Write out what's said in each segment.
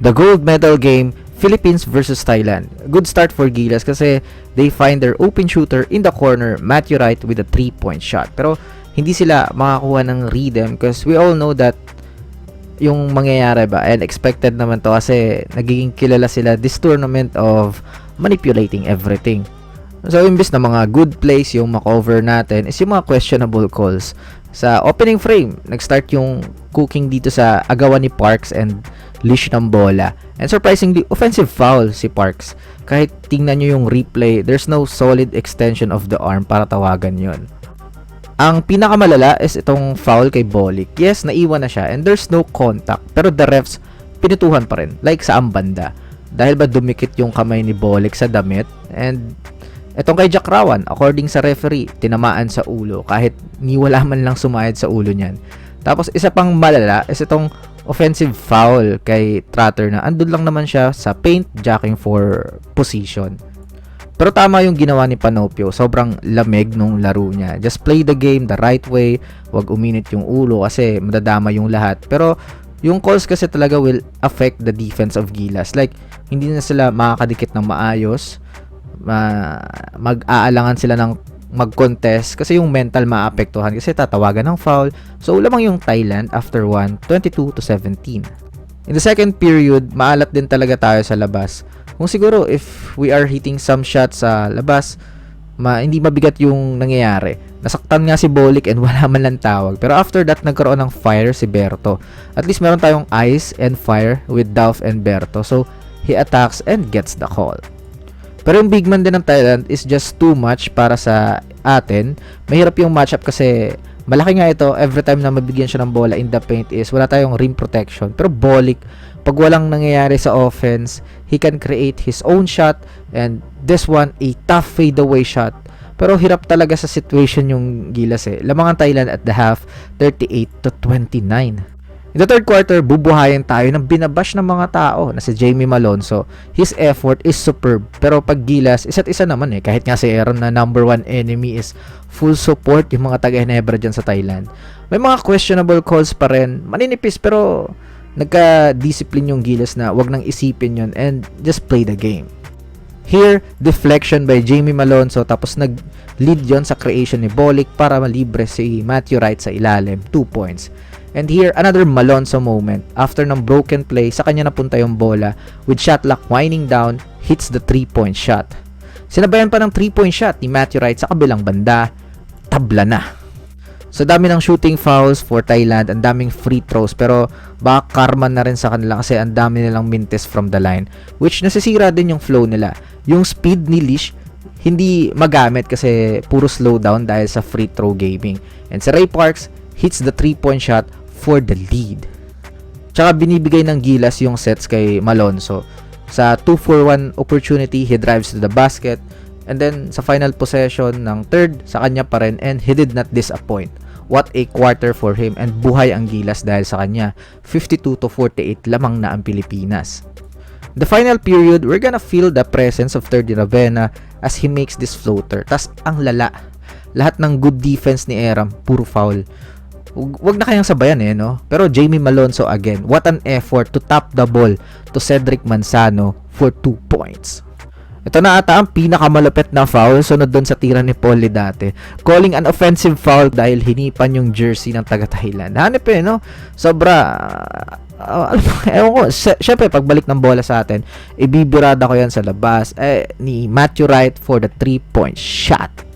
The gold medal game, Philippines versus Thailand. Good start for Gilas kasi they find their open shooter in the corner, Matthew Wright, with a 3-point shot. Pero hindi sila makakuha ng rhythm because we all know that yung mangyayari ba, and expected naman to kasi nagiging kilala sila this tournament of manipulating everything. So imbis na mga good plays yung makover natin is yung mga questionable calls. Sa opening frame, nag-start yung cooking dito sa agawan ni Parks and Lish ng bola. And surprisingly, offensive foul si Parks. Kahit tingnan nyo yung replay, there's no solid extension of the arm para tawagan yon. Ang pinakamalala is itong foul kay Bolik. Yes, naiwan na siya and there's no contact. Pero the refs, pinutuhan pa rin. Like sa banda. Dahil ba dumikit yung kamay ni Bolik sa damit. And itong kay Jack Rawan, according sa referee, tinamaan sa ulo. Kahit ni wala man lang sumayad sa ulo niyan. Tapos isa pang malala is itong offensive foul kay Trotter na andun lang naman siya sa paint jacking for position. Pero tama yung ginawa ni Panopio. Sobrang lamig nung laro niya. Just play the game the right way. Huwag uminit yung ulo kasi madadama yung lahat. Pero yung calls kasi talaga will affect the defense of Gilas. Like, hindi na sila makakadikit ng maayos. Mag-aalangan sila ng mag-contest kasi yung mental maapektuhan kasi tatawagan ng foul. So, lamang yung Thailand after 22-17. In the second period, maalat din talaga tayo sa labas. Kung siguro if we are hitting some shots sa labas, hindi mabigat yung nangyayari. Nasaktan nga si Bolik and wala man lang tawag. Pero after that, nagkaroon ng fire si Berto. At least meron tayong ice and fire with Dolph and Berto. So, he attacks and gets the call. Pero yung big man din ng Thailand is just too much para sa atin. Mahirap yung matchup kasi malaki nga ito. Every time na mabigyan siya ng bola in the paint is wala tayong rim protection. Pero Bolik, pag walang nangyayari sa offense, he can create his own shot, and this one, a tough fadeaway shot. Pero hirap talaga sa situation yung Gilas eh. Lamang ang Thailand at the half, 38-29. In the third quarter, bubuhayin tayo ng binabash ng mga tao na si Jamie Malonzo. His effort is superb. Pero pag Gilas, isa't isa naman eh. Kahit nga si Aaron na number 1 enemy is full support yung mga taga-Ginebra dyan sa Thailand. May mga questionable calls pa rin. Maninipis pero nagka-discipline yung Gilas na wag nang isipin yun and just play the game. Here, deflection by Jamie Malonzo tapos nag-lead yon sa creation ni Bolik para malibre si Matthew Wright sa ilalim, 2 points. And here, another Malonzo moment. After ng broken play, sa kanya napunta yung bola with shot clock winding down, hits the 3-point shot. Sinabayan pa ng 3-point shot ni Matthew Wright sa kabilang banda, tabla na. So dami ng shooting fouls for Thailand, ang daming free throws, pero baka karma na rin sa kanila kasi ang dami nilang mintes from the line, which nasisira din yung flow nila. Yung speed ni Lish hindi magamit kasi puro slowdown dahil sa free throw gaming. And si Ray Parks hits the 3-point shot for the lead. Tsaka binibigay ng Gilas yung sets kay Malonzo. Sa 2-for-1 opportunity, he drives to the basket. And then, sa final possession ng third, sa kanya pa rin, and he did not disappoint. What a quarter for him, and buhay ang Gilas dahil sa kanya. 52-48 lamang na ang Pilipinas. The final period, we're gonna feel the presence of Thirdy Ravena as he makes this floater. Tas ang lala. Lahat ng good defense ni Aram, puro foul. Wag na kayang sabayan eh, no? Pero Jamie Malonzo again, what an effort to tap the ball to Cedric Manzano for 2 points. Ito na ata ang pinakamalupit na foul sunod doon sa tira ni Paul Lidate. Calling an offensive foul dahil hinipan yung jersey ng taga-Thailand. Hanip eh, no? Sobra, ewan ko, syempre pagbalik ng bola sa atin, ibibirada ko yan sa labas ni Matthew Wright for the 3-point shot.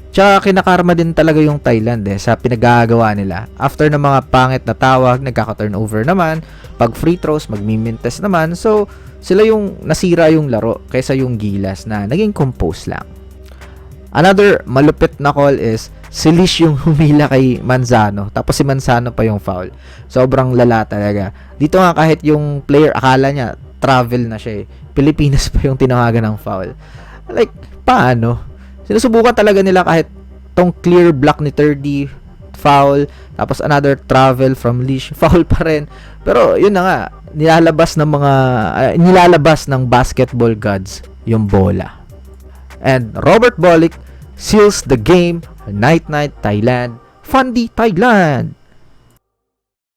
Tsaka kinakarma din talaga yung Thailand sa pinagagawa nila. After ng mga pangit na tawag, nagkaka-turnover naman. Pag free throws, magmimintes naman. So, sila yung nasira yung laro kaysa yung Gilas na naging compose lang. Another malupit na call is si Lish yung humila kay Manzano. Tapos si Manzano pa yung foul. Sobrang lala talaga. Dito nga kahit yung player akala niya travel na siya eh. Pilipinas pa yung tinawagan ng foul. Like, paano? Sinusubukan talaga nila kahit tong clear block ni Thirdy, foul, tapos another travel from Lish, foul pa rin. Pero yun na nga, nilalabas ng basketball gods yung bola. And Robert Bolik seals the game. Night Thailand. Fundy Thailand.